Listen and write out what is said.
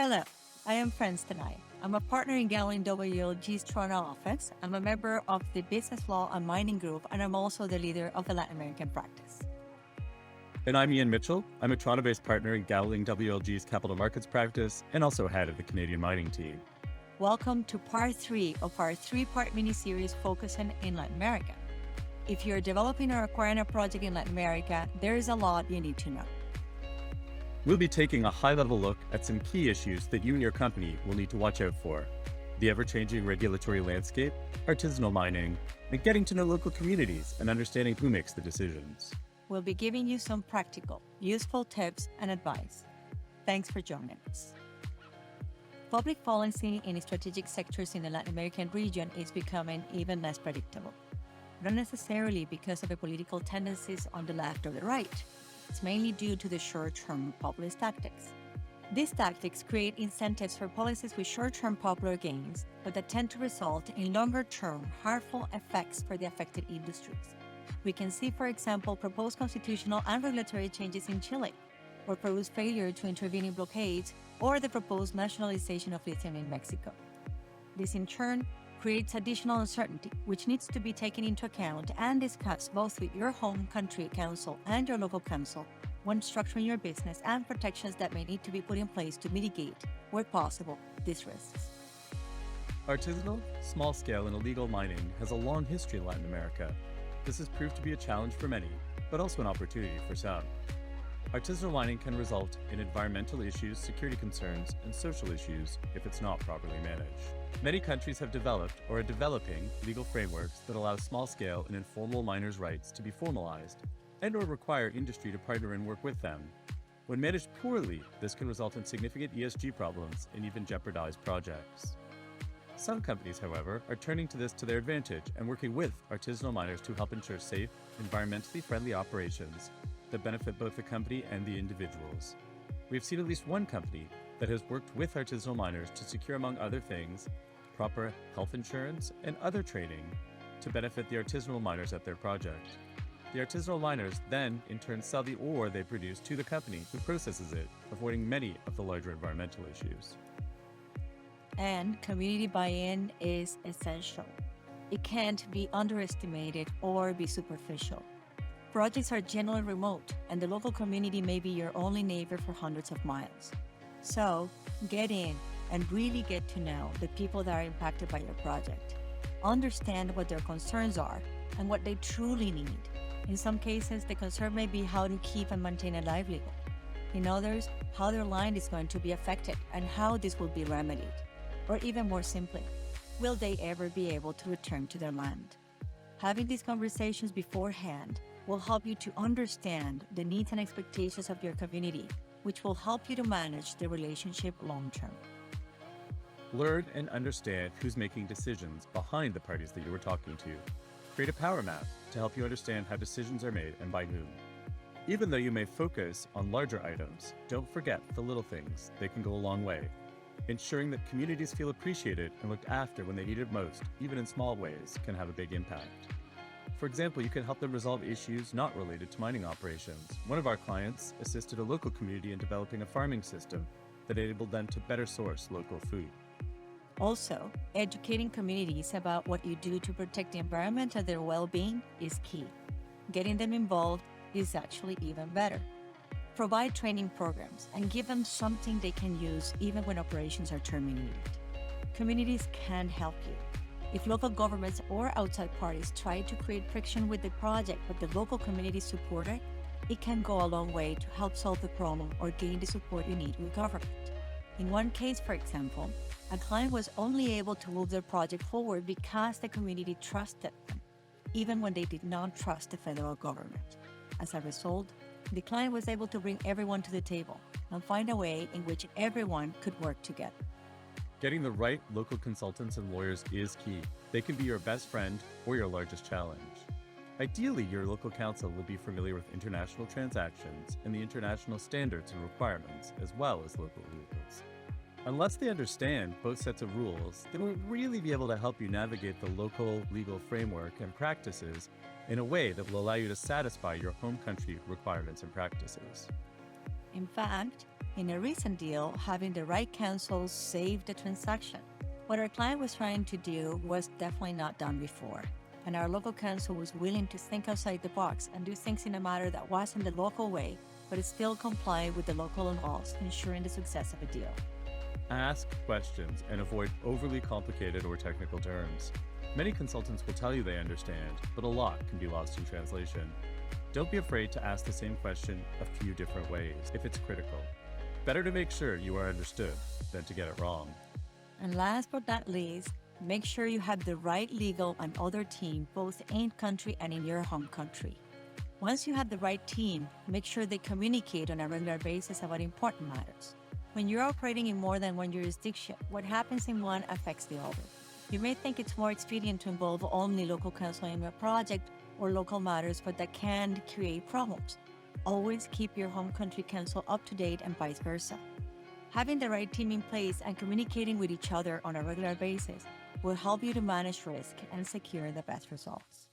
Hello, I am Friends tonight. I'm a partner in Gowling WLG's Toronto office. I'm a member of the Business Law and Mining Group, and I'm also the leader of the Latin American practice. And I'm Ian Mitchell. I'm a Toronto-based partner in Gowling WLG's Capital Markets practice and also head of the Canadian mining team. Welcome to part 3 of our 3-part mini-series focusing in Latin America. If you're developing or acquiring a project in Latin America, there is a lot you need to know. We'll be taking a high-level look at some key issues that you and your company will need to watch out for: the ever-changing regulatory landscape, artisanal mining, and getting to know local communities and understanding who makes the decisions. We'll be giving you some practical, useful tips and advice. Thanks for joining us. Public policy in strategic sectors in the Latin American region is becoming even less predictable. Not necessarily because of the political tendencies on the left or the right. It's mainly due to the short-term populist tactics. These tactics create incentives for policies with short-term popular gains, but that tend to result in longer-term, harmful effects for the affected industries. We can see, for example, proposed constitutional and regulatory changes in Chile, or Peru's failure to intervene in blockades, or the proposed nationalization of lithium in Mexico. This, in turn, creates additional uncertainty, which needs to be taken into account and discussed both with your home country council and your local council when structuring your business, and protections that may need to be put in place to mitigate, where possible, these risks. Artisanal, small-scale, and illegal mining has a long history in Latin America. This has proved to be a challenge for many, but also an opportunity for some. Artisanal mining can result in environmental issues, security concerns, and social issues if it's not properly managed. Many countries have developed or are developing legal frameworks that allow small-scale and informal miners' rights to be formalized and/or require industry to partner and work with them. When managed poorly, this can result in significant ESG problems and even jeopardize projects. Some companies, however, are turning to this to their advantage and working with artisanal miners to help ensure safe, environmentally friendly operations that benefit both the company and the individuals. We've seen at least one company that has worked with artisanal miners to secure, among other things, proper health insurance and other training to benefit the artisanal miners at their project. The artisanal miners then, in turn, sell the ore they produce to the company who processes it, avoiding many of the larger environmental issues. And community buy-in is essential. It can't be underestimated or be superficial. Projects are generally remote, and the local community may be your only neighbor for hundreds of miles. So, get in and really get to know the people that are impacted by your project. Understand what their concerns are and what they truly need. In some cases, the concern may be how to keep and maintain a livelihood. In others, how their land is going to be affected and how this will be remedied. Or even more simply, will they ever be able to return to their land? Having these conversations beforehand will help you to understand the needs and expectations of your community, which will help you to manage the relationship long-term. Learn and understand who's making decisions behind the parties that you were talking to. Create a power map to help you understand how decisions are made and by whom. Even though you may focus on larger items, don't forget the little things. They can go a long way. Ensuring that communities feel appreciated and looked after when they need it most, even in small ways, can have a big impact. For example, you can help them resolve issues not related to mining operations. One of our clients assisted a local community in developing a farming system that enabled them to better source local food. Also, educating communities about what you do to protect the environment and their well-being is key. Getting them involved is actually even better. Provide training programs and give them something they can use even when operations are terminated. Communities can help you. If local governments or outside parties try to create friction with the project but the local community support it, it can go a long way to help solve the problem or gain the support you need with government. In one case, for example, a client was only able to move their project forward because the community trusted them, even when they did not trust the federal government. As a result, the client was able to bring everyone to the table and find a way in which everyone could work together. Getting the right local consultants and lawyers is key. They can be your best friend or your largest challenge. Ideally, your local council will be familiar with international transactions and the international standards and requirements, as well as local rules. Unless they understand both sets of rules, they won't really be able to help you navigate the local legal framework and practices in a way that will allow you to satisfy your home country requirements and practices. In fact, in a recent deal, having the right counsel saved the transaction. What our client was trying to do was definitely not done before, and our local counsel was willing to think outside the box and do things in a matter that wasn't the local way, but it still complied with the local laws, ensuring the success of a deal. Ask questions and avoid overly complicated or technical terms. Many consultants will tell you they understand, but a lot can be lost in translation. Don't be afraid to ask the same question a few different ways if it's critical. Better to make sure you are understood than to get it wrong. And last but not least, make sure you have the right legal and other team both in country and in your home country. Once you have the right team, make sure they communicate on a regular basis about important matters. When you're operating in more than one jurisdiction, what happens in one affects the other. You may think it's more expedient to involve only local counsel in a project or local matters, but that can create problems. Always keep your home country counsel up to date and vice versa. Having the right team in place and communicating with each other on a regular basis will help you to manage risk and secure the best results.